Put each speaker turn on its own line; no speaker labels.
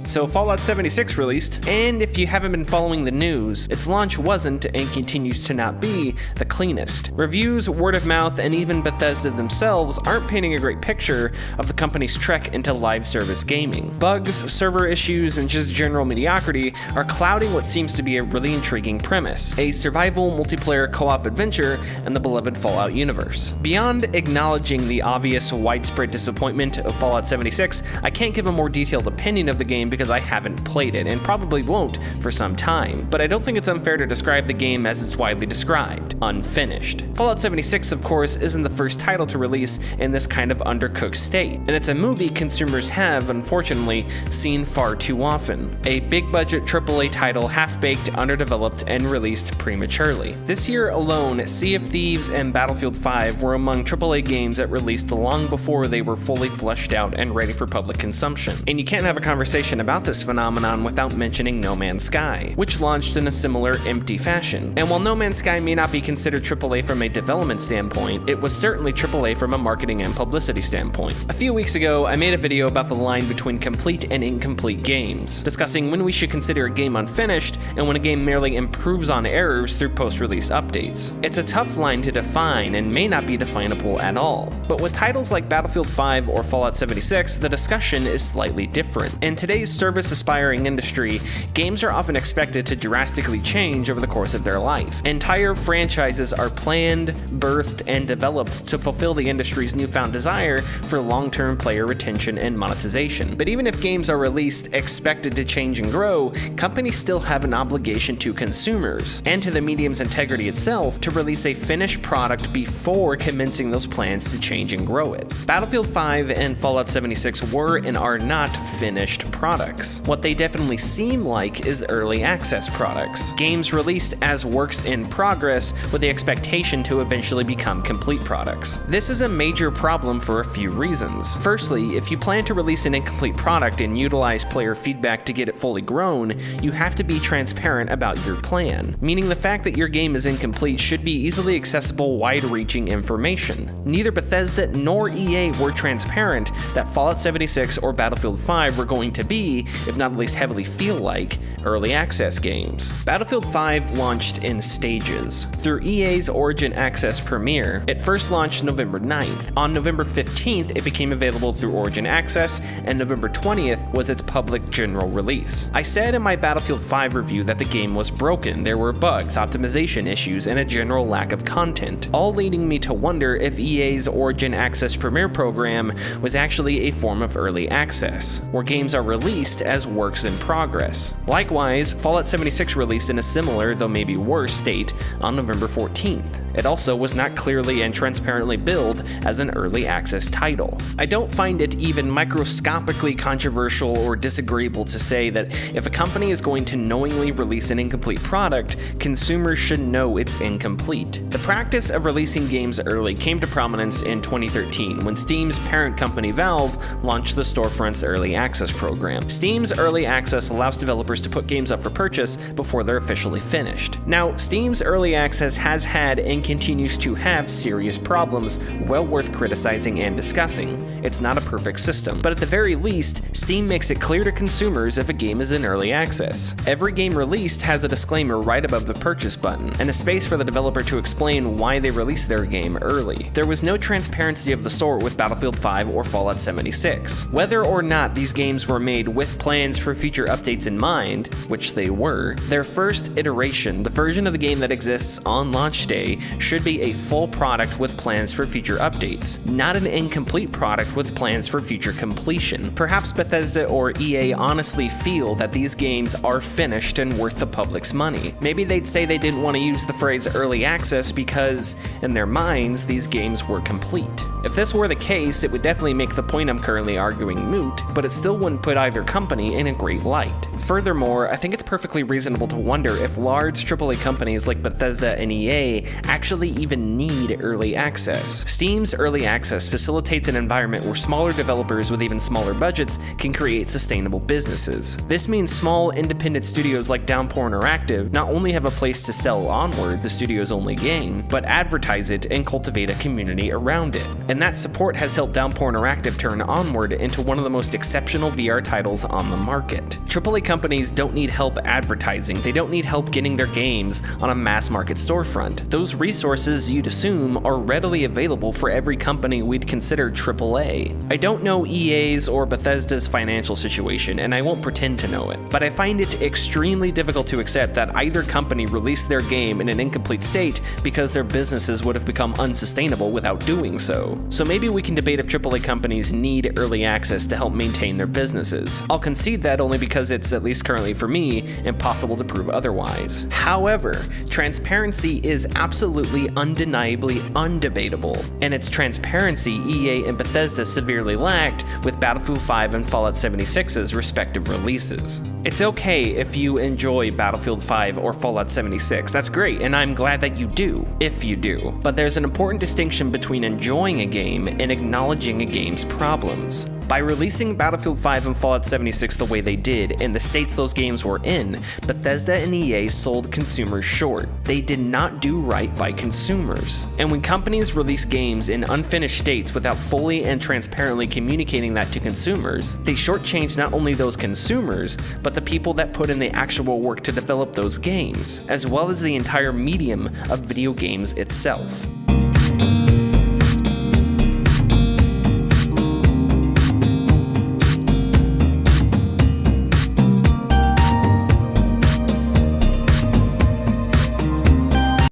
So Fallout 76 released, and if you haven't been following the news, its launch wasn't, and continues to not be, the cleanest. Reviews, word of mouth, and even Bethesda themselves aren't painting a great picture of the company's trek into live service gaming. Bugs, server issues, and just general mediocrity are clouding what seems to be a really intriguing premise: a survival multiplayer co-op adventure in the beloved Fallout universe. Beyond acknowledging the obvious widespread disappointment of Fallout 76, I can't give a more detailed opinion of the game because I haven't played it, and probably won't for some time, but I don't think it's unfair to describe the game as it's widely described: unfinished. Fallout 76, of course, isn't the first title to release in this kind of undercooked state, and it's a movie consumers have, unfortunately, seen far too often. A big-budget AAA title half-baked, underdeveloped, and released prematurely. This year alone, Sea of Thieves and Battlefield 5 were among AAA games that released long before they were fully fleshed out and ready for public consumption. And you can't have a conversation about this phenomenon without mentioning No Man's Sky, which launched in a similar empty fashion. And while No Man's Sky may not be considered AAA from a development standpoint, it was certainly AAA from a marketing and publicity standpoint. A few weeks ago, I made a video about the line between complete and incomplete games, discussing when we should consider a game unfinished and when a game merely improves on errors through post-release updates. It's a tough line to define and may not be definable at all, but with titles like Battlefield 5 or Fallout 76, the discussion is slightly different. In today's service-aspiring industry, games are often expected to drastically change over the course of their life. Entire franchises are planned, birthed, and developed to fulfill the industry's newfound desire for long-term player retention and monetization. But even if games are released expected to change and grow, companies still have an obligation to consumers, and to the medium's integrity itself, to release a finished product before commencing those plans to change and grow it. Battlefield 5 and Fallout 76 were and are not finished products. What they definitely seem like is early access products. Games released as works in progress with the expectation to eventually become complete products. This is a major problem for a few reasons. Firstly, if you plan to release an incomplete product and utilize player feedback to get it fully grown, you have to be transparent about your plan, meaning the fact that your game is incomplete should be easily accessible, wide-reaching information. Neither Bethesda nor EA were transparent that Fallout 76 or Battlefield 5 were going to be, if not at least heavily feel like, early access games. Battlefield 5 launched in stages. Through EA's Origin Access premiere, it first launched November 9th. On November 15th, it became available through Origin Access, and November 20th was its public general release. I said in my Battlefield 5 review that the game was broken. There were bugs, optimization issues, and a general lack of content, all leading me to wonder if EA's Origin Access Premiere program was actually a form of early access, where games are released as works in progress. Likewise, Fallout 76 released in a similar, though maybe worse, state on November 14th. It also was not clearly and transparently billed as an early access title. I don't find it even microscopically controversial or disagreeable to say that if a company is going to knowingly release an incomplete product, consumers should know it's incomplete. The practice of releasing games early came to prominence in 2013 when Steam's parent company Valve launched the storefront's early access program. Steam's early access allows developers to put games up for purchase before they're officially finished. Now, Steam's early access has had and continues to have serious problems well worth criticizing and discussing. It's not a perfect system, but at the very least, Steam makes it clear to consumers if a game is in early access. Every game released has a disclaimer right above the purchase button, and a space for the developer to explain why they released their game early. There was no transparency of the sort with Battlefield 5 or Fallout 76. Whether or not these games were made with plans for future updates in mind, which they were, their first iteration, the version of the game that exists on launch day, should be a full product with plans for future updates, not an incomplete product with plans for future completion. Perhaps Bethesda or EA honestly feel that these games are finished and worth the public's money. Maybe they'd say they didn't want to use the phrase early access because, in their minds, these games were complete. If this were the case, it would definitely make the point I'm currently arguing moot, but it still wouldn't put either company in a great light. Furthermore, I think it's perfectly reasonable to wonder if large AAA AAA companies like Bethesda and EA actually even need early access. Steam's early access facilitates an environment where smaller developers with even smaller budgets can create sustainable businesses. This means small independent studios like Downpour Interactive not only have a place to sell Onward, the studio's only game, but advertise it and cultivate a community around it. And that support has helped Downpour Interactive turn Onward into one of the most exceptional VR titles on the market. AAA companies don't need help advertising, they don't need help getting their games on a mass market storefront. Those resources, you'd assume, are readily available for every company we'd consider AAA. I don't know EA's or Bethesda's financial situation, and I won't pretend to know it, but I find it extremely difficult to accept that either company released their game in an incomplete state because their businesses would have become unsustainable without doing so. So maybe we can debate if AAA companies need early access to help maintain their businesses. I'll concede that only because it's, at least currently for me, impossible to prove otherwise. However, transparency is absolutely undeniably undebatable, and it's transparency EA and Bethesda severely lacked with Battlefield 5 and Fallout 76's respective releases. It's okay if you enjoy Battlefield 5 or Fallout 76, that's great, and I'm glad that you do, if you do. But there's an important distinction between enjoying a game and acknowledging a game's problems. By releasing Battlefield 5 and Fallout 76 the way they did, in the states those games were in, Bethesda and EA sold consumers short. They did not do right by consumers. And when companies release games in unfinished states without fully and transparently communicating that to consumers, they shortchange not only those consumers, but the people that put in the actual work to develop those games, as well as the entire medium of video games itself.